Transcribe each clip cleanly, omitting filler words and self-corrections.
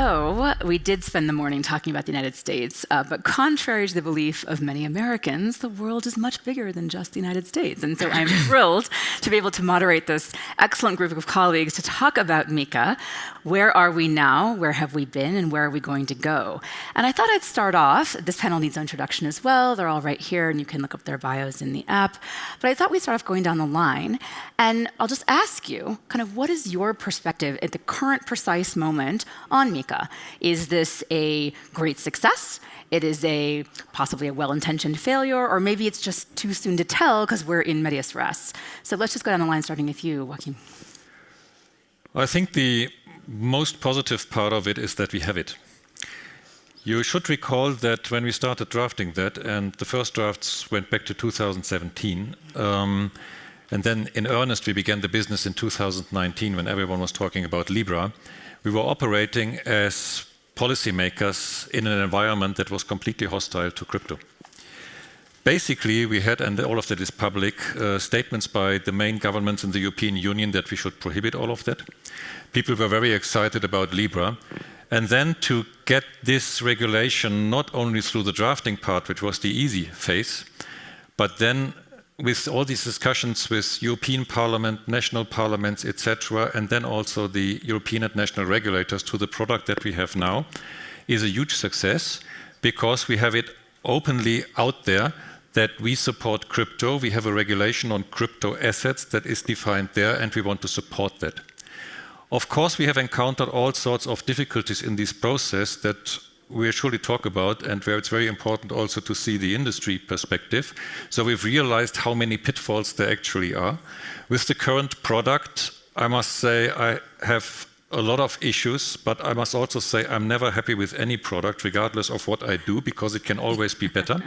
So we did spend the morning talking about the United States, but contrary to the belief of many Americans, the world is much bigger than just the United States. And so I'm thrilled to be able to moderate this excellent group of colleagues to talk about MiCA. Where are we now? Where have we been? And where are we going to go? And I thought I'd start off. This panel needs an introduction as well. They're all right here, and you can look up their bios in the app. But I thought we'd start off going down the line. And I'll just ask you, kind of, what is your perspective at the current precise moment on MiCA? Is this a great success? It is possibly a well-intentioned failure, or maybe it's just too soon to tell because we're in medias res. So let's just go down the line, starting with you, Joachim. I think the most positive part of it is that we have it. You should recall that when we started drafting that, and the first drafts went back to 2017, and then in earnest we began the business in 2019 when everyone was talking about Libra. We were operating as policymakers in an environment that was completely hostile to crypto. Basically, we had, and all of that is public, statements by the main governments in the European Union that we should prohibit all of that. People were very excited about Libra. And then to get this regulation not only through the drafting part, which was the easy phase, but then with all these discussions with European Parliament, national parliaments, etc., and then also the European and national regulators to the product that we have now, is a huge success because we have it openly out there that we support crypto. We have a regulation on crypto assets that is defined there, and we want to support that. Of course, we have encountered all sorts of difficulties in this process that we'll surely talk about, and where it's very important also to see the industry perspective. So we've realized how many pitfalls there actually are. With the current product, I must say I have a lot of issues, but I must also say I'm never happy with any product, regardless of what I do, because it can always be better.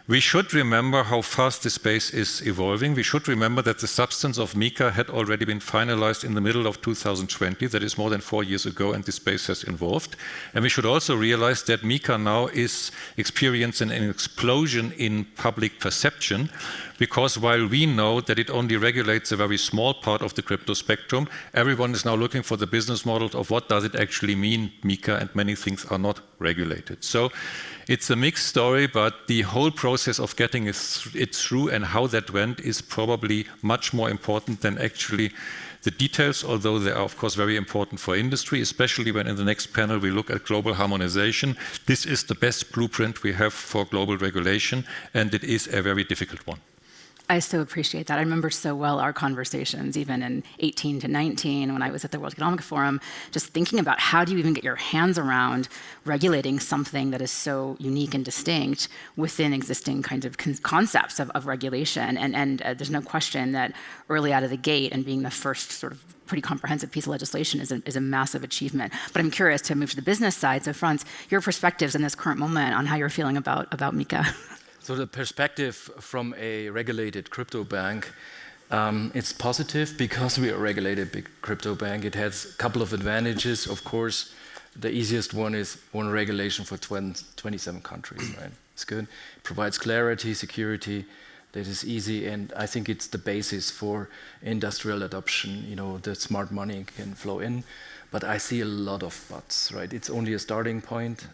We should remember how fast the space is evolving. We should remember that the substance of MiCA had already been finalized in the middle of 2020. That is more than 4 years ago, and the space has evolved. And we should also realize that MiCA now is experiencing an explosion in public perception, because while we know that it only regulates a very small part of the crypto spectrum, everyone is now looking for the business model of what does it actually mean, MiCA, and many things are not regulated. So it's a mixed story, but the whole process of getting it through and how that went is probably much more important than actually the details, although they are, of course, very important for industry, especially when in the next panel we look at global harmonization. This is the best blueprint we have for global regulation, and it is a very difficult one. I so appreciate that. I remember so well our conversations, even in 18 to 19, when I was at the World Economic Forum, just thinking about how do you even get your hands around regulating something that is so unique and distinct within existing kinds of concepts of regulation. And there's no question that early out of the gate and being the first sort of pretty comprehensive piece of legislation is a massive achievement. But I'm curious to move to the business side. So Franz, your perspectives in this current moment on how you're feeling about MiCA. So the perspective from a regulated crypto bank, it's positive because we are a regulated big crypto bank. It has a couple of advantages. Of course, the easiest one is one regulation for 27 countries, right? It's good. It provides clarity, security. That is easy, and I think it's the basis for industrial adoption. You know, the smart money can flow in. But I see a lot of buts, right? It's only a starting point.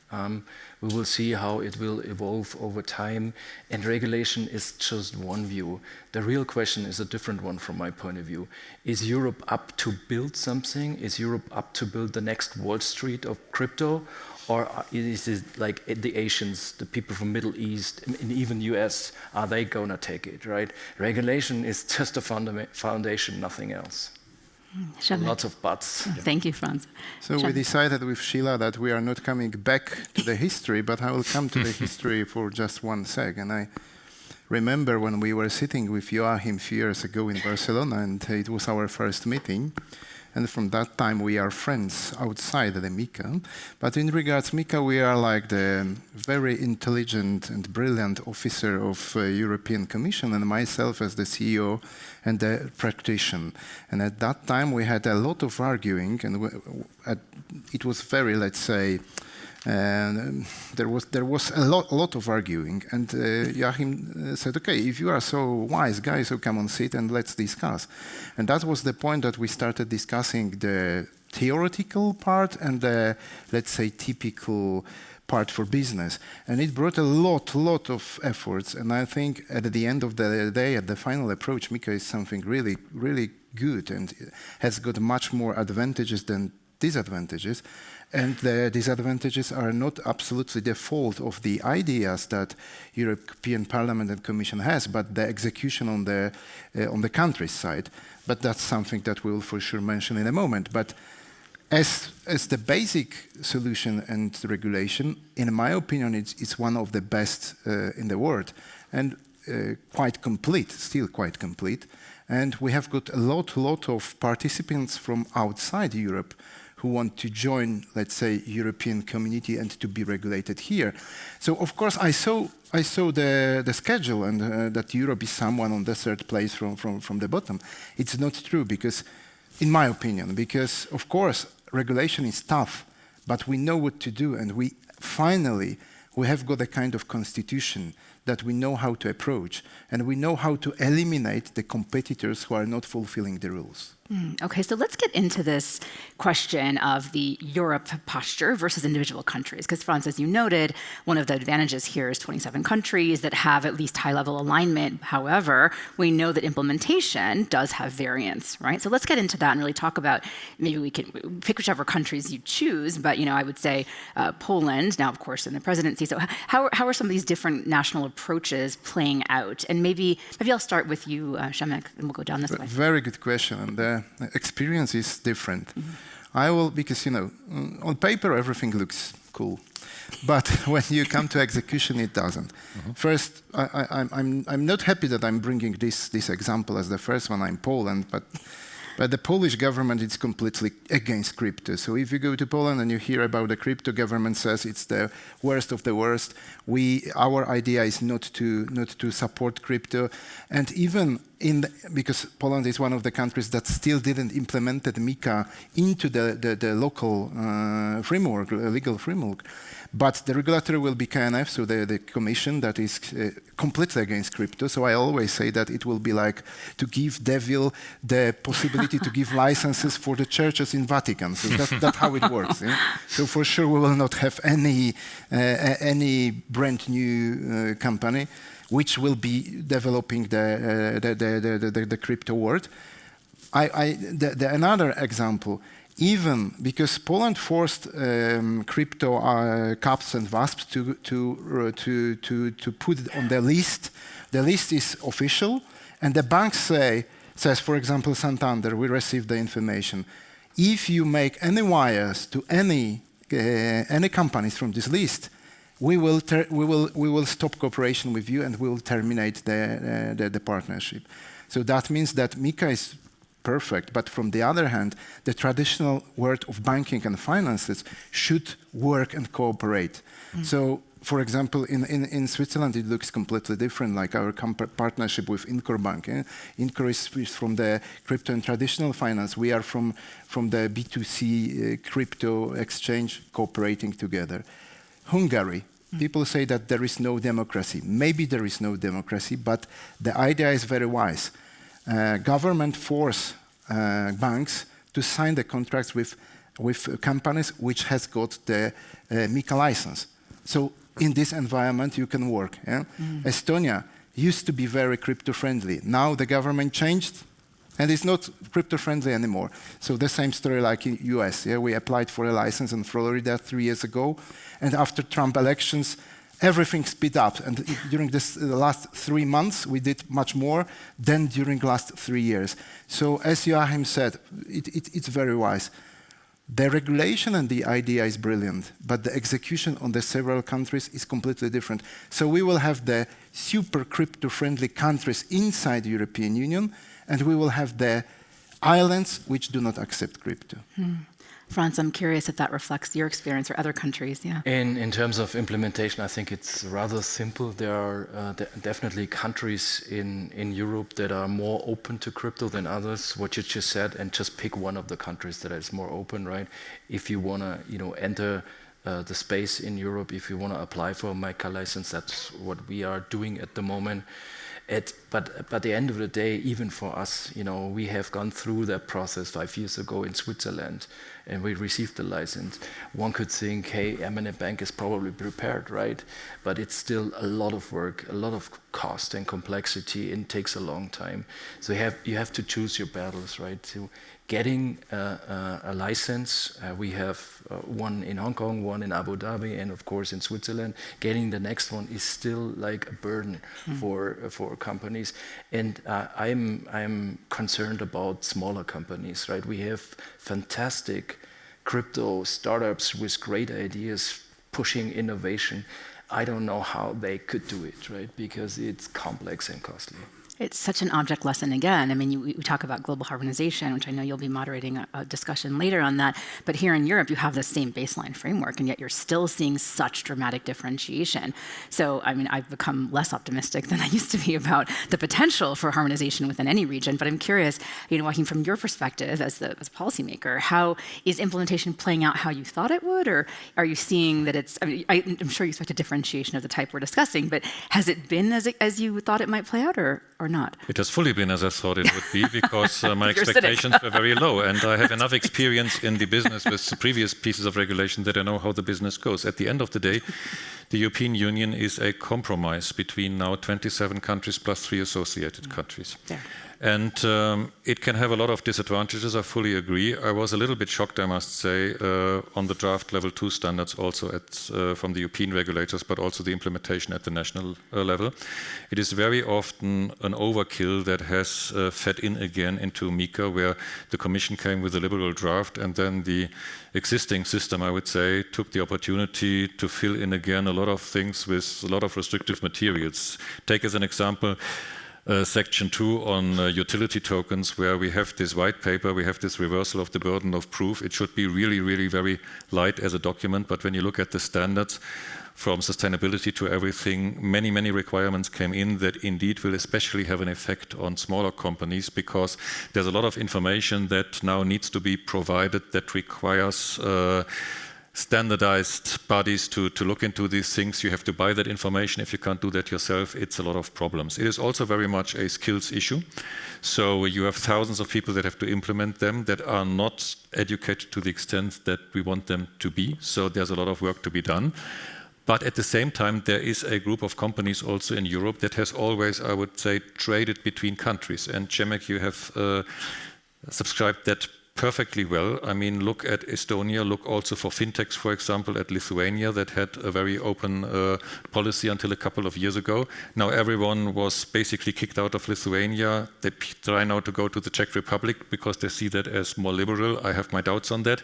We will see how it will evolve over time. And regulation is just one view. The real question is a different one from my point of view. Is Europe up to build something? Is Europe up to build the next Wall Street of crypto? Or is it like the Asians, the people from Middle East, and even US, are they gonna take it, right? Regulation is just a foundation, nothing else. Lots of buts. Thank you, Franz. So we decided with Sheila that we are not coming back to the history, but I will come to the history for just 1 sec. And I remember when we were sitting with Joachim a few years ago in Barcelona, and it was our first meeting. And from that time, we are friends outside the MiCA. But in regards to MiCA, we are like the very intelligent and brilliant officer of European Commission, and myself as the CEO and the practitioner. And at that time, we had a lot of arguing, and it was very, let's say, there was a lot of arguing, and Joachim said, "Okay, if you are so wise, guys, so come on, sit and let's discuss." And that was the point that we started discussing the theoretical part and the, let's say, typical part for business. And it brought a lot of efforts. And I think at the end of the day, at the final approach, MiCA is something really, really good and has got much more advantages than disadvantages. And the disadvantages are not absolutely the fault of the ideas that European Parliament and Commission has, but the execution on the country's side. But that's something that we will for sure mention in a moment. But as the basic solution and regulation, in my opinion, it's one of the best in the world, and quite complete, still quite complete. And we have got a lot of participants from outside Europe who want to join, let's say, European community and to be regulated here. So, of course, I saw the schedule and that Europe is someone on the third place from the bottom. It's not true because, in my opinion, because, of course, regulation is tough, but we know what to do, and we have got a kind of constitution that we know how to approach, and we know how to eliminate the competitors who are not fulfilling the rules. Okay, so let's get into this question of the Europe posture versus individual countries. Because Franz, as you noted, one of the advantages here is 27 countries that have at least high-level alignment. However, we know that implementation does have variance, right? So let's get into that and really talk about, maybe we can pick whichever countries you choose, but I would say Poland, now of course in the presidency. So how are some of these different national approaches playing out? And maybe I'll start with you, Przemek, and we'll go down this way. Very good question. And the experience is different. I will, because on paper everything looks cool, but when you come to execution, it doesn't. First, I'm not happy that I'm bringing this example as the first one. I'm Poland, but the Polish government is completely against crypto. So if you go to Poland and you hear about the crypto, government says it's the worst of the worst. Our idea is not to support crypto, and even because Poland is one of the countries that still didn't implement the MiCA into the local framework, legal framework. But the regulator will be KNF, so the commission that is completely against crypto. So I always say that it will be like to give devil the possibility to give licenses for the churches in Vatican. So that's how it works. Yeah? So for sure we will not have any brand new company which will be developing the crypto world. Another example. Even because Poland forced crypto caps and VASPs to put it on the list. The list is official, and the banks says, for example, Santander, we received the information. If you make any wires to any companies from this list, we will stop cooperation with you and we will terminate the partnership. So that means that MiCA is perfect, but from the other hand, the traditional world of banking and finances should work and cooperate. So, for example, in Switzerland, it looks completely different, like our partnership with Incor Bank. Incor is from the crypto and traditional finance. We are from the B2C crypto exchange cooperating together. Hungary. People say that there is no democracy. Maybe there is no democracy, but the idea is very wise. Government force banks to sign the contracts with companies which has got the MiCA license. So in this environment you can work. Yeah? Estonia used to be very crypto friendly. Now the government changed and it's not crypto friendly anymore. So the same story like in US. Yeah? We applied for a license in Florida 3 years ago, and after Trump elections everything speed up, and during the last 3 months we did much more than during the last 3 years. So as Joachim said, it's very wise. The regulation and the idea is brilliant, but the execution on the several countries is completely different. So we will have the super crypto-friendly countries inside the European Union, and we will have the islands which do not accept crypto. Franz, I'm curious if that reflects your experience or other countries. Yeah. In terms of implementation, I think it's rather simple. There are definitely countries in Europe that are more open to crypto than others. What you just said, and just pick one of the countries that is more open, right? If you want to, enter the space in Europe, if you want to apply for a MiCA license, that's what we are doing at the moment. But at the end of the day, even for us, we have gone through that process 5 years ago in Switzerland, and we received the license. One could think, hey, eminent bank is probably prepared, right? But it's still a lot of work, a lot of cost and complexity, and it takes a long time. So you have to choose your battles, right? So getting a license, we have one in Hong Kong, one in Abu Dhabi, and of course in Switzerland. Getting the next one is still like a burden for companies. And I'm concerned about smaller companies, right? We have fantastic crypto startups with great ideas pushing innovation. I don't know how they could do it, right? Because it's complex and costly. It's such an object lesson again. I mean, we talk about global harmonization, which I know you'll be moderating a discussion later on that. But here in Europe, you have the same baseline framework, and yet you're still seeing such dramatic differentiation. So, I mean, I've become less optimistic than I used to be about the potential for harmonization within any region. But I'm curious, Joachim, from your perspective as a policymaker, how is implementation playing out how you thought it would? Or are you seeing that it's, I mean, I'm sure you expect a differentiation of the type we're discussing, but has it been as you thought it might play out, or not? It has fully been as I thought it would be, because my expectations were very low, and I have enough experience in the business with the previous pieces of regulation that I know how the business goes. At the end of the day, the European Union is a compromise between now 27 countries plus 3 associated countries. Yeah. And it can have a lot of disadvantages, I fully agree. I was a little bit shocked, I must say, on the draft level 2 standards also from the European regulators, but also the implementation at the national level. It is very often an overkill that has fed in again into MiCA, where the Commission came with a liberal draft, and then the existing system, I would say, took the opportunity to fill in again a lot of things with a lot of restrictive materials. Take as an example, Section 2 on utility tokens, where we have this white paper, we have this reversal of the burden of proof. It should be really, really very light as a document, but when you look at the standards, from sustainability to everything, many, many requirements came in that indeed will especially have an effect on smaller companies, because there's a lot of information that now needs to be provided that requires standardized bodies to look into these things. You have to buy that information. If you can't do that yourself, it's a lot of problems. It is also very much a skills issue. So you have thousands of people that have to implement them that are not educated to the extent that we want them to be. So there's a lot of work to be done. But at the same time, there is a group of companies also in Europe that has always, I would say, traded between countries. And Przemek, you have subscribed that perfectly well. I mean, look at Estonia, look also for fintechs, for example, at Lithuania, that had a very open policy until a couple of years ago. Now everyone was basically kicked out of Lithuania. They try now to go to the Czech Republic because they see that as more liberal. I have my doubts on that.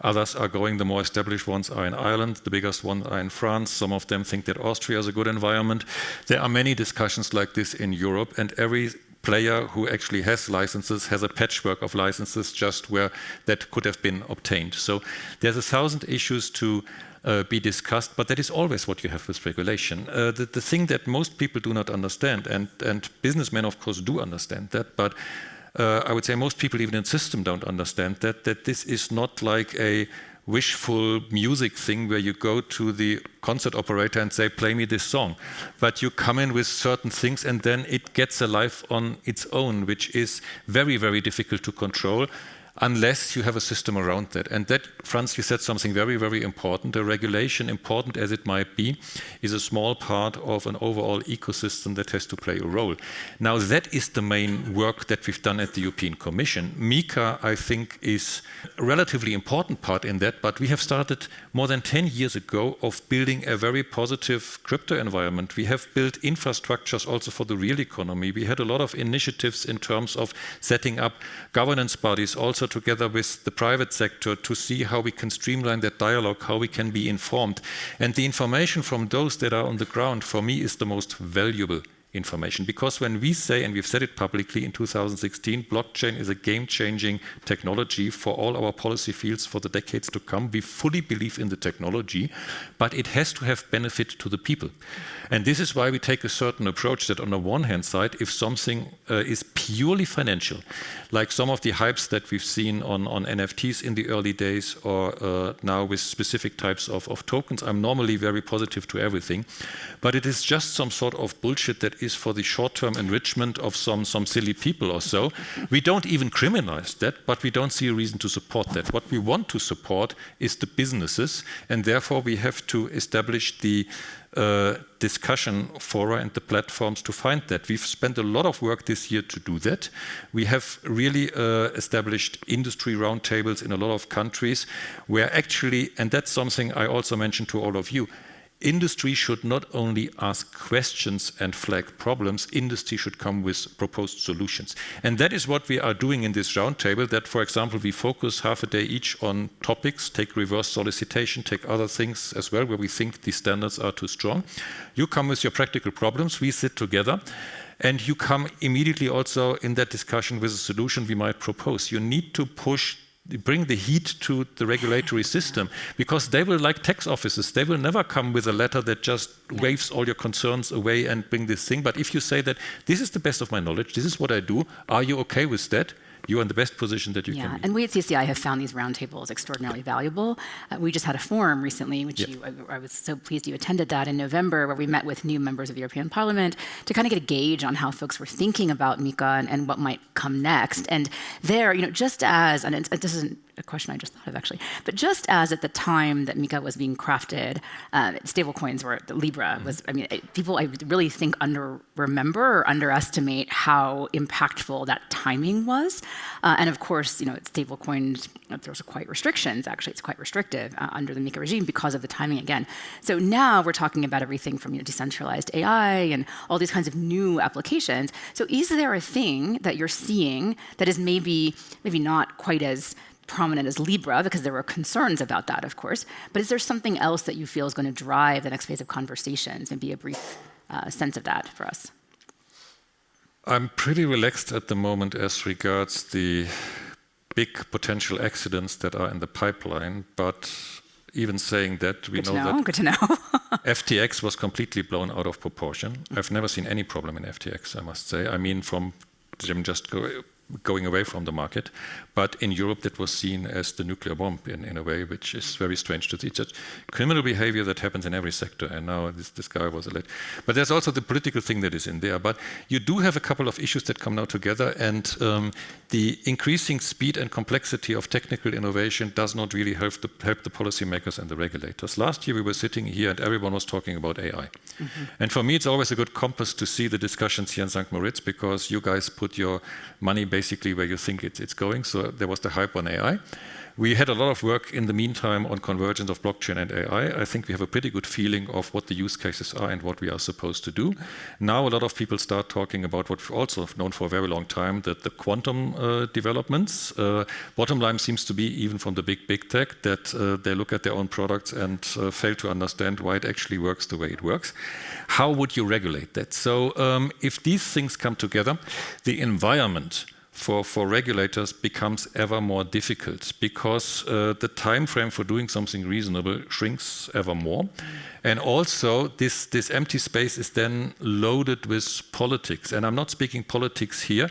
Others are going, the more established ones are in Ireland, the biggest ones are in France. Some of them think that Austria is a good environment. There are many discussions like this in Europe, and every player who actually has licenses has a patchwork of licenses just where that could have been obtained. So there's 1,000 issues to be discussed, but that is always what you have with regulation. The thing that most people do not understand, and businessmen of course do understand that, but I would say most people even in system don't understand that this is not like a wishful music thing where you go to the concert operator and say, play me this song. But you come in with certain things and then it gets a life on its own, which is very, very difficult to control unless you have a system around that. And that, Franz, you said something very, very important. The regulation, important as it might be, is a small part of an overall ecosystem that has to play a role. Now, that is the main work that we've done at the European Commission. MiCA, I think, is a relatively important part in that, but we have started more than 10 years ago of building a very positive crypto environment. We have built infrastructures also for the real economy. We had a lot of initiatives in terms of setting up governance bodies, also together with the private sector, to see how we can streamline that dialogue, how we can be informed. And the information from those that are on the ground, for me, is the most valuable information. Because when we say, and we've said it publicly in 2016, blockchain is a game-changing technology for all our policy fields for the decades to come, we fully believe in the technology, but it has to have benefit to the people. And this is why we take a certain approach that on the one hand side, if something is purely financial, like some of the hypes that we've seen on NFTs in the early days, or now with specific types of tokens, I'm normally very positive to everything, but it is just some sort of bullshit that is for the short-term enrichment of some silly people or so. We don't even criminalize that, but we don't see a reason to support that. What we want to support is the businesses, and therefore we have to establish the discussion fora and the platforms to find that. We've spent a lot of work this year to do that. We have really established industry roundtables in a lot of countries where actually, and that's something I also mentioned to all of you, industry should not only ask questions and flag problems, industry should come with proposed solutions. And that is what we are doing in this roundtable, that, for example, we focus half a day each on topics, take reverse solicitation, take other things as well, where we think the standards are too strong. You come with your practical problems, we sit together, and you come immediately also in that discussion with a solution we might propose. You need to bring the heat to the regulatory system, because they will, like tax offices, they will never come with a letter that just waves all your concerns away and bring this thing. But if you say that this is the best of my knowledge, this is what I do, are you okay with that? You are in the best position that you can be. And we at CCI have found these roundtables extraordinarily valuable. We just had a forum recently, which I was so pleased you attended that in November, where we met with new members of the European Parliament to kind of get a gauge on how folks were thinking about MiCA and what might come next. And there, just as, and this isn't a question I just thought of actually, but just as at the time that MiCA was being crafted, stablecoins were, the Libra was, people I really think remember or underestimate how impactful that timing was. And of course, stablecoins, there's quite restrictions, actually it's quite restrictive under the MiCA regime because of the timing again. So now we're talking about everything from decentralized AI and all these kinds of new applications. So is there a thing that you're seeing that is maybe not quite as prominent as Libra, because there were concerns about that, of course, but is there something else that you feel is going to drive the next phase of conversations, and be a brief sense of that for us? I'm pretty relaxed at the moment as regards the big potential accidents that are in the pipeline, but even saying that, we know that good to know. FTX was completely blown out of proportion. I've never seen any problem in FTX, I must say. From them just going away from the market. But in Europe, that was seen as the nuclear bomb in a way, which is very strange to see. It's just criminal behavior that happens in every sector, and now this guy was elected. But there's also the political thing that is in there. But you do have a couple of issues that come now together, and the increasing speed and complexity of technical innovation does not really help the policymakers and the regulators. Last year, we were sitting here, and everyone was talking about AI. And for me, it's always a good compass to see the discussions here in St. Moritz, because you guys put your money basically where you think it's going. So there was the hype on AI. We had a lot of work in the meantime on convergence of blockchain and AI. I think we have a pretty good feeling of what the use cases are and what we are supposed to do. Now a lot of people start talking about what we've also known for a very long time, that the quantum developments. Bottom line seems to be, even from the big tech, that they look at their own products and fail to understand why it actually works the way it works. How would you regulate that? So if these things come together, the environment for regulators becomes ever more difficult, because the time frame for doing something reasonable shrinks ever more. And also this empty space is then loaded with politics. And I'm not speaking politics here.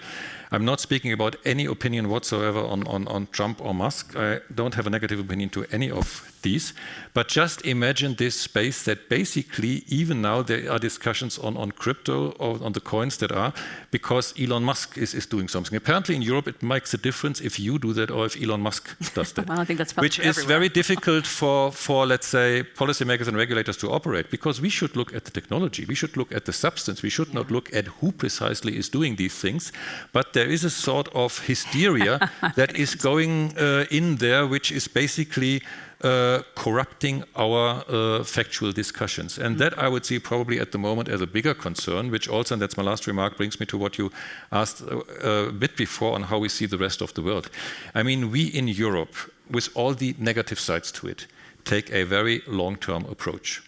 I'm not speaking about any opinion whatsoever on Trump or Musk. I don't have a negative opinion to any of these. But just imagine this space that basically, even now, there are discussions on crypto or on the coins that are, because Elon Musk is doing something. Apparently in Europe, it makes a difference if you do that or if Elon Musk does that. Well, I think that's which is very difficult for, let's say, policymakers and regulators to operate, because we should look at the technology, we should look at the substance, we should not look at who precisely is doing these things. But there is a sort of hysteria that is going in there, which is basically corrupting our factual discussions. And that I would see probably at the moment as a bigger concern, which also, and that's my last remark, brings me to what you asked a bit before on how we see the rest of the world. I mean, we in Europe, with all the negative sides to it, take a very long-term approach.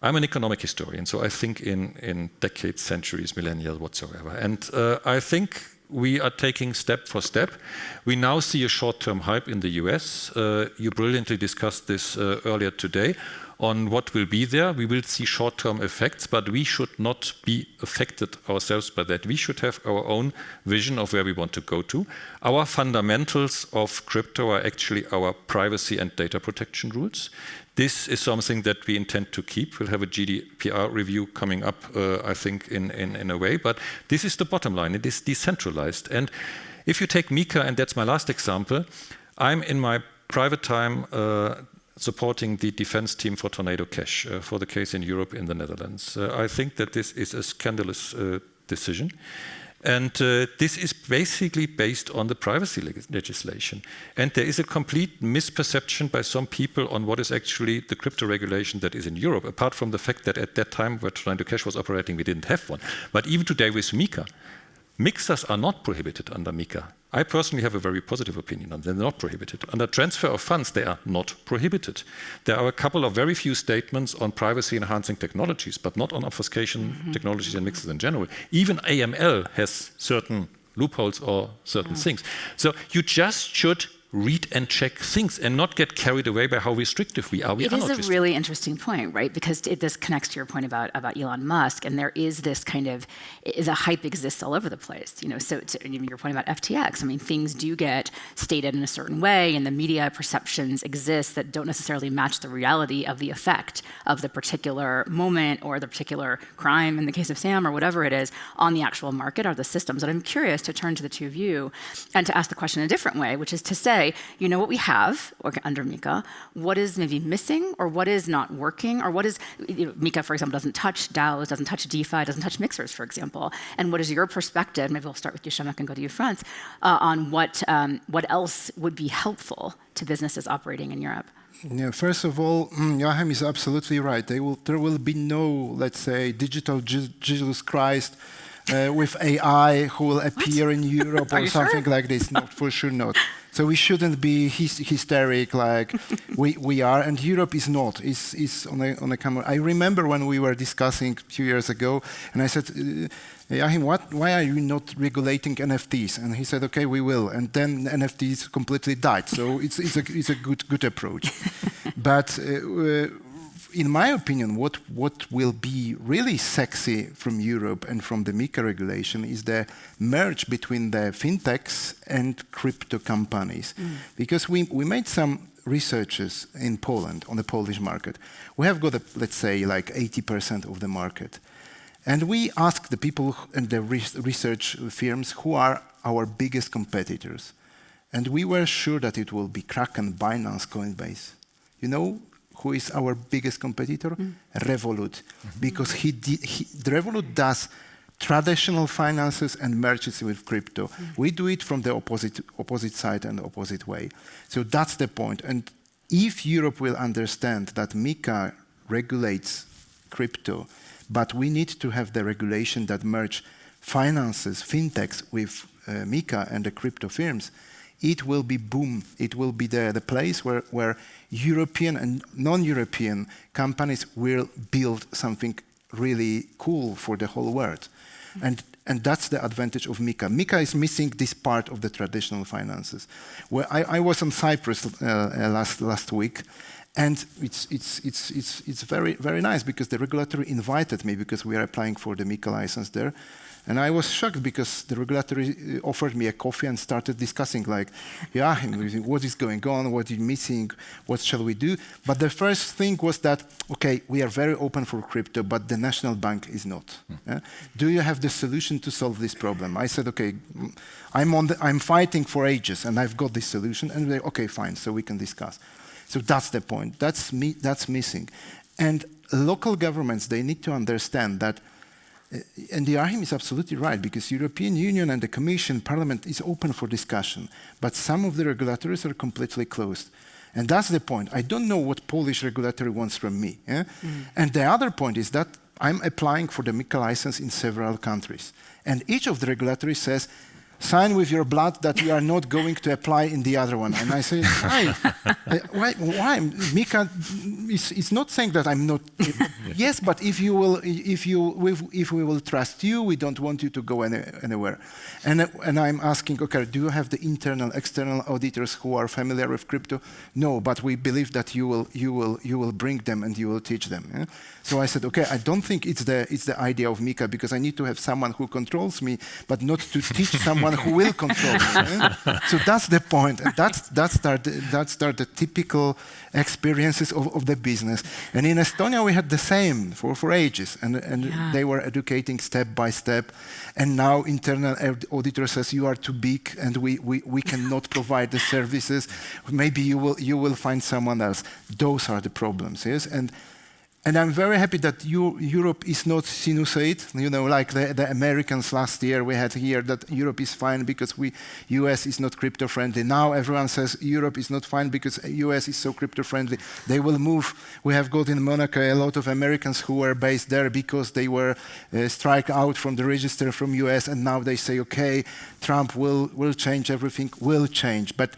I'm an economic historian, so I think in decades, centuries, millennia, whatsoever. And I think we are taking step for step. We now see a short-term hype in the US. You brilliantly discussed this earlier today. on what will be there. We will see short-term effects, but we should not be affected ourselves by that. We should have our own vision of where we want to go to. Our fundamentals of crypto are actually our privacy and data protection rules. This is something that we intend to keep. We'll have a GDPR review coming up, I think, in a way. But this is the bottom line. It is decentralized. And if you take MiCA, and that's my last example, I'm in my private time supporting the defense team for Tornado Cash, for the case in Europe, in the Netherlands. I think that this is a scandalous decision. And this is basically based on the privacy legislation. And there is a complete misperception by some people on what is actually the crypto regulation that is in Europe, apart from the fact that at that time where Tornado Cash was operating, we didn't have one. But even today with MiCA, mixers are not prohibited under MiCA. I personally have a very positive opinion on them. They're not prohibited. Under transfer of funds, they are not prohibited. There are a couple of very few statements on privacy-enhancing technologies, but not on obfuscation technologies and mixers in general. Even AML has certain loopholes or certain things. So you just should read and check things and not get carried away by how restrictive we are. It is a really interesting point, right? Because this connects to your point about Elon Musk, and there is this kind of, a hype exists all over the place. You know, so your point about FTX, I mean, things do get stated in a certain way, and the media perceptions exist that don't necessarily match the reality of the effect of the particular moment or the particular crime, in the case of Sam, or whatever it is, on the actual market or the systems. And I'm curious to turn to the two of you and to ask the question in a different way, which is to say, you know what we have under MiCA, what is maybe missing, or what is not working, or what is, MiCA, for example, doesn't touch DAOs, doesn't touch DeFi, doesn't touch mixers, for example. And what is your perspective, maybe we'll start with you, Sheila, and go to you, Franz, on what else would be helpful to businesses operating in Europe? Yeah, first of all, Joachim is absolutely right. There will be no, let's say, digital Jesus Christ with AI who will appear in Europe or something like this. No, for sure not. So we shouldn't be hysteric like we are, and Europe is not. Is on a camera. I remember when we were discussing a few years ago, and I said, Joachim, why are you not regulating NFTs? And he said, okay, we will. And then NFTs completely died. So it's a good approach. But in my opinion, what will be really sexy from Europe and from the MiCA regulation is the merge between the fintechs and crypto companies. Because we made some researches in Poland, on the Polish market. We have got, let's say, like 80% of the market. And we asked the people and the research firms who are our biggest competitors. And we were sure that it will be Kraken, Binance, Coinbase. You know who is our biggest competitor? Revolut. Because Revolut does traditional finances and merges with crypto. We do it from the opposite side and opposite way. So that's the point. And if Europe will understand that MiCA regulates crypto, but we need to have the regulation that merge finances, fintechs with MiCA and the crypto firms, it will be boom. It will be the place where European and non-European companies will build something really cool for the whole world. And that's the advantage of MiCA. MiCA is missing this part of the traditional finances. Well, I was on Cyprus last week, and it's very, very nice because the regulator invited me because we are applying for the MiCA license there. And I was shocked because the regulator offered me a coffee and started discussing like, yeah, what is going on, what is missing, what shall we do? But the first thing was that, okay, we are very open for crypto, but the National Bank is not. Do you have the solution to solve this problem? I said, okay, I'm fighting for ages and I've got this solution. And they're okay, fine, so we can discuss. So that's the point, that's missing. And local governments, they need to understand that. And Joachim is absolutely right, because European Union and the Commission, Parliament is open for discussion, but some of the regulators are completely closed. And that's the point. I don't know what Polish regulator wants from me. And the other point is that I'm applying for the MiCA license in several countries. And each of the regulators says, sign with your blood that you are not going to apply in the other one. And I say, why? Why? MiCA is not saying that I'm not. Yes, but if we will trust you, we don't want you to go anywhere. And I'm asking, okay, do you have the internal, external auditors who are familiar with crypto? No, but we believe that you will bring them and you will teach them. Yeah? So I said, okay, I don't think it's the idea of MiCA, because I need to have someone who controls me, but not to teach someone who will control me. Yeah? So that's the point. And that's the typical experiences of the business. And in Estonia, we had the same for ages, and they were educating step by step. And now internal auditor says you are too big, and we cannot provide the services. Maybe you will find someone else. Those are the problems. Yes, and I'm very happy that Europe is not sinusoid, like the Americans last year. We had here that Europe is fine because US is not crypto friendly. Now everyone says Europe is not fine because US is so crypto friendly. They will move. We have got in Monaco a lot of Americans who were based there because they were struck out from the register from US, and now they say, okay, Trump will change everything, will change. But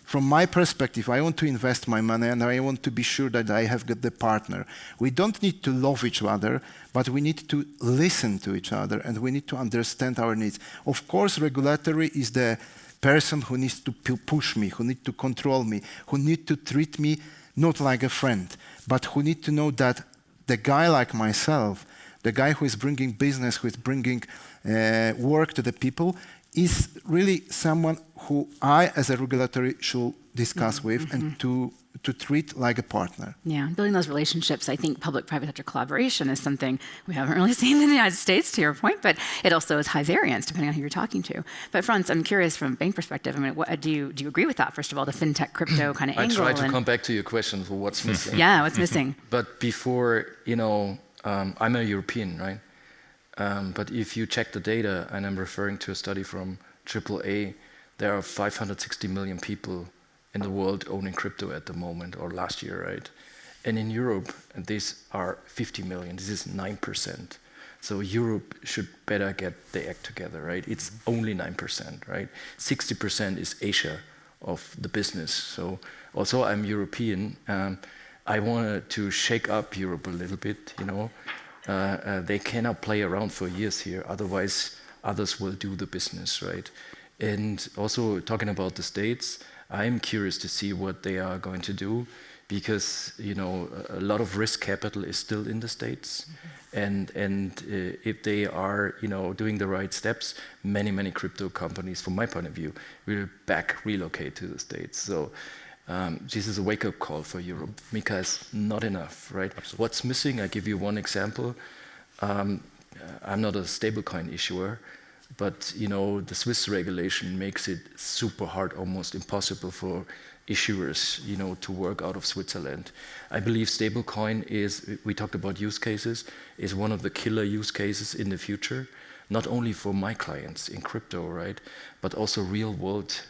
from my perspective, I want to invest my money and I want to be sure that I have got the partner. We don't need to love each other, but we need to listen to each other and we need to understand our needs. Of course, regulatory is the person who needs to push me, who needs to control me, who needs to treat me not like a friend, but who needs to know that the guy like myself, the guy who is bringing business, who is bringing work to the people, is really someone who I, as a regulatory, should discuss with and to treat like a partner. Yeah, building those relationships. I think public-private sector collaboration is something we haven't really seen in the United States, to your point, but it also is high variance depending on who you're talking to. But Franz, I'm curious from a bank perspective. I mean, do you agree with that? First of all, the fintech crypto kind of angle. I try to come back to your question for what's missing. Yeah, what's missing? But before, I'm a European, right? But if you check the data, and I'm referring to a study from AAA, there are 560 million people in the world owning crypto at the moment, or last year, right? And in Europe, and these are 50 million, this is 9%. So Europe should better get the act together, right? It's only 9%, right? 60% is Asia of the business. So also I'm European. I wanted to shake up Europe a little bit, They cannot play around for years here, otherwise others will do the business, right? And also talking about the States, I'm curious to see what they are going to do, because a lot of risk capital is still in the States, and if they are doing the right steps, many crypto companies, from my point of view, will relocate to the States. So this is a wake-up call for Europe. MiCA is not enough, right? Absolutely. What's missing? I give you one example. I'm not a stablecoin issuer, but the Swiss regulation makes it super hard, almost impossible for issuers, to work out of Switzerland. I believe stablecoin is, we talked about use cases, is one of the killer use cases in the future, not only for my clients in crypto, right, but also real world,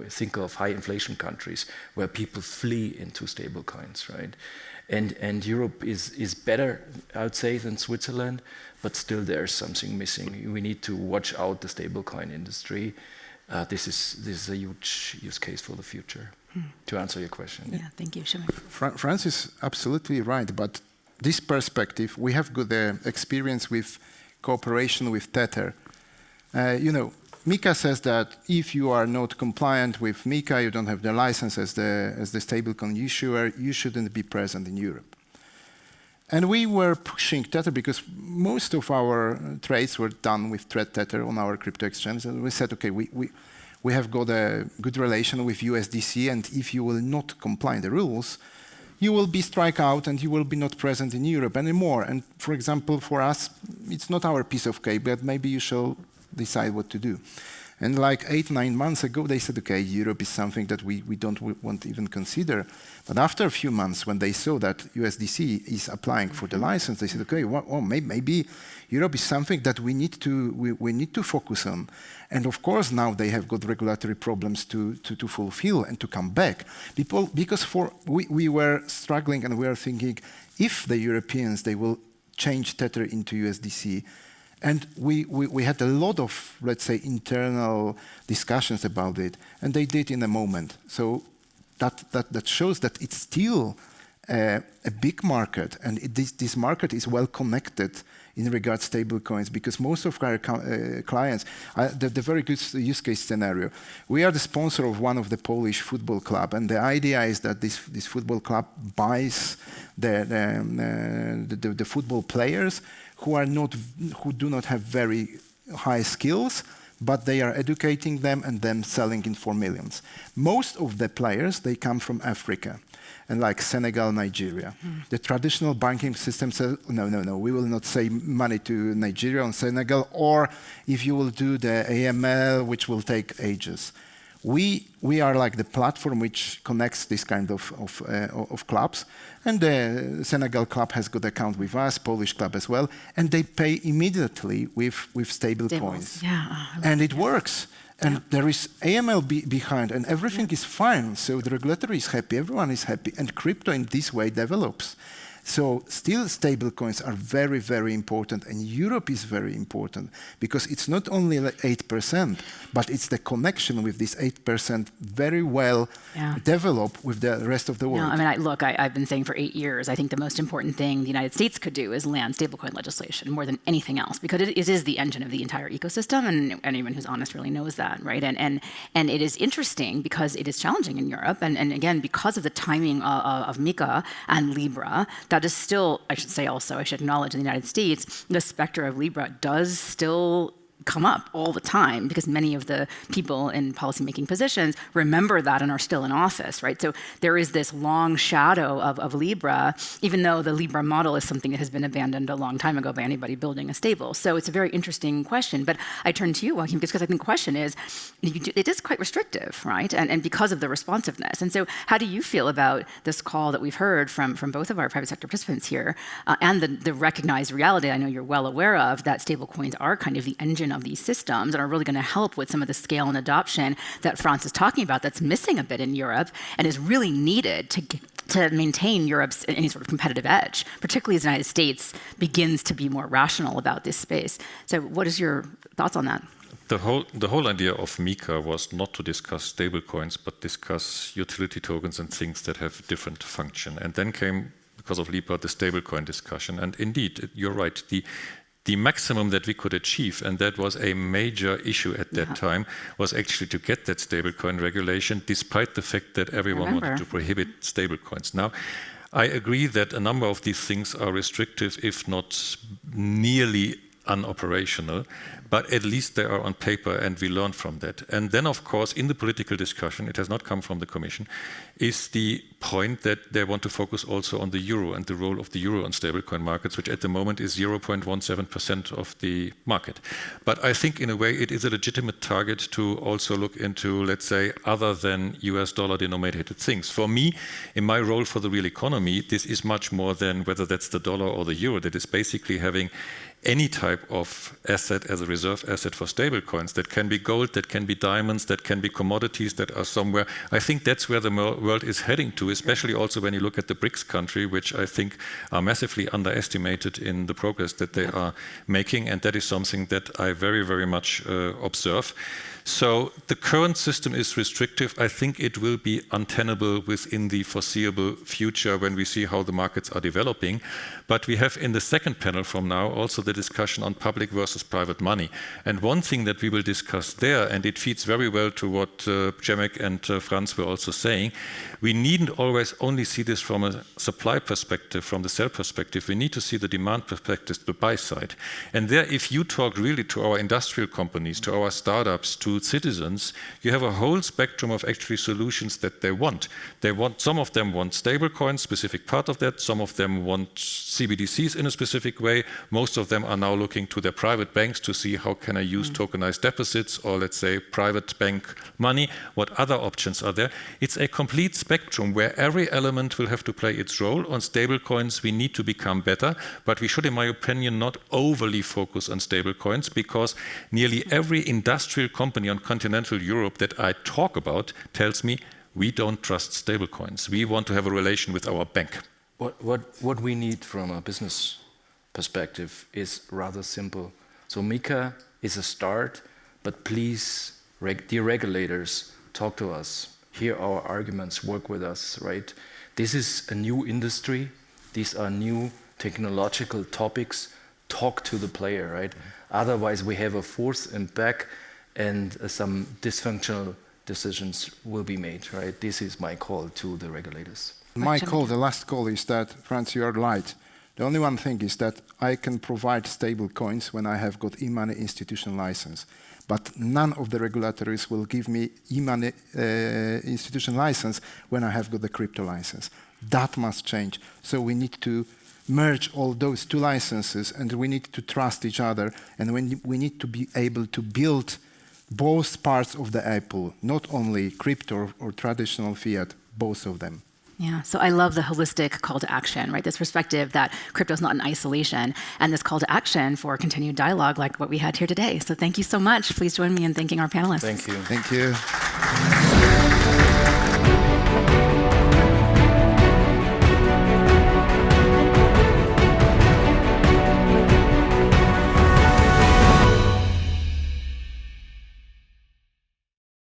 think of high inflation countries where people flee into stablecoins, right? And Europe is better, I would say, than Switzerland, but still there's something missing. We need to watch out the stablecoin industry. This is a huge use case for the future, to answer your question. Yeah, thank you, Sheila. Franz is absolutely right, but this perspective, we have good experience with cooperation with Tether. MiCA says that if you are not compliant with MiCA, you don't have the license as the stablecoin issuer, you shouldn't be present in Europe. And we were pushing Tether because most of our trades were done with Tether on our crypto exchange. And we said, okay, we have got a good relation with USDC, and if you will not comply the rules, you will be struck out and you will be not present in Europe anymore. And for example, for us, it's not our piece of cake, but maybe you shall decide what to do. And like 8-9 months ago, they said, okay, Europe is something that we don't want to even consider. But after a few months, when they saw that USDC is applying for the license, they said, okay, well, maybe Europe is something that we need to focus on. And of course, now they have got regulatory problems to fulfill and to come back. Because we were struggling and we were thinking, if the Europeans, they will change Tether into USDC, And we had a lot of, let's say, internal discussions about it, and they did in a moment. So that shows that it's still a big market, and this market is well connected in regards to stablecoins, because most of our clients, the very good use case scenario, we are the sponsor of one of the Polish football club, and the idea is that this football club buys the football players who do not have very high skills, but they are educating them and then selling it for millions. Most of the players, they come from Africa, and like Senegal, Nigeria. The traditional banking system says, no, we will not send money to Nigeria and Senegal, or if you will do the AML, which will take ages. We are like the platform which connects this kind of clubs, and the Senegal club has got account with us, Polish club as well, and they pay immediately with stable coins. Yeah, and it works. And there is AML behind, and everything is fine. So the regulator is happy, everyone is happy, and crypto in this way develops. So still stablecoins are very, very important, and Europe is very important, because it's not only like 8%, but it's the connection with this 8% very well developed with the rest of the world. No, I mean, look, I've been saying for 8 years, I think the most important thing the United States could do is land stablecoin legislation more than anything else, because it is the engine of the entire ecosystem, and anyone who's honest really knows that, right? And it is interesting because it is challenging in Europe, and again, because of the timing of MiCA and Libra, that is still, I should say also, I should acknowledge in the United States, the specter of Libra does still come up all the time, because many of the people in policymaking positions remember that and are still in office, right? So there is this long shadow of Libra, even though the Libra model is something that has been abandoned a long time ago by anybody building a stable. So it's a very interesting question. But I turn to you, Joachim, because I think the question is, it is quite restrictive, right? And because of the responsiveness. And so how do you feel about this call that we've heard from both of our private sector participants here, and the recognized reality I know you're well aware of, that stablecoins are kind of the engine of these systems and are really going to help with some of the scale and adoption that Franz is talking about, that's missing a bit in Europe and is really needed to maintain Europe's any sort of competitive edge, particularly as the United States begins to be more rational about this space. So what is your thoughts on that? The whole idea of MiCA was not to discuss stablecoins, but discuss utility tokens and things that have different function. And then came, because of Libra, the stablecoin discussion. And indeed, you're right, the maximum that we could achieve, and that was a major issue at that time, was actually to get that stablecoin regulation, despite the fact that everyone wanted to prohibit stablecoins. Now, I agree that a number of these things are restrictive, if not nearly unoperational, but at least they are on paper and we learn from that. And then, of course, in the political discussion, it has not come from the Commission, is the point that they want to focus also on the euro and the role of the euro on stablecoin markets, which at the moment is 0.17% of the market. But I think in a way it is a legitimate target to also look into, let's say, other than US dollar denominated things. For me, in my role for the real economy, this is much more than whether that's the dollar or the euro. That is basically having any type of asset as a reserve asset for stablecoins. That can be gold, that can be diamonds, that can be commodities that are somewhere. I think that's where the world is heading to, especially also when you look at the BRICS country, which I think are massively underestimated in the progress that they are making. And that is something that I very, very much observe. So the current system is restrictive. I think it will be untenable within the foreseeable future when we see how the markets are developing. But we have in the second panel from now also the discussion on public versus private money. And one thing that we will discuss there, and it feeds very well to what Przemek and Franz were also saying, we needn't always only see this from a supply perspective, from the sell perspective. We need to see the demand perspective, the buy side. And there, if you talk really to our industrial companies, to our startups, to citizens, you have a whole spectrum of actually solutions that they want. Some of them want stable coins, specific part of that. Some of them want CBDCs in a specific way. Most of them are now looking to their private banks to see how can I use tokenized deposits or, let's say, private bank money. What other options are there? It's a complete spectrum where every element will have to play its role. On stable coins, we need to become better, but we should, in my opinion, not overly focus on stable coins, because nearly every industrial company on continental Europe that I talk about tells me we don't trust stablecoins. We want to have a relation with our bank. What we need from a business perspective is rather simple. So MiCA is a start, but please, dear regulators, talk to us. Hear our arguments, work with us, right? This is a new industry. These are new technological topics. Talk to the player, right? Otherwise, we have a forth and back, and some dysfunctional decisions will be made, right? This is my call to the regulators. My call, the last call, is that, Franz, you are right. The only one thing is that I can provide stable coins when I have got e-money institution license. But none of the regulators will give me e-money institution license when I have got the crypto license. That must change. So we need to merge all those two licenses, and we need to trust each other, and we need to be able to build both parts of the apple, not only crypto or traditional fiat, both of them. Yeah, so I love the holistic call to action, right? This perspective that crypto is not in isolation, and this call to action for continued dialogue like what we had here today. So thank you so much. Please join me in thanking our panelists. Thank you. Thank you.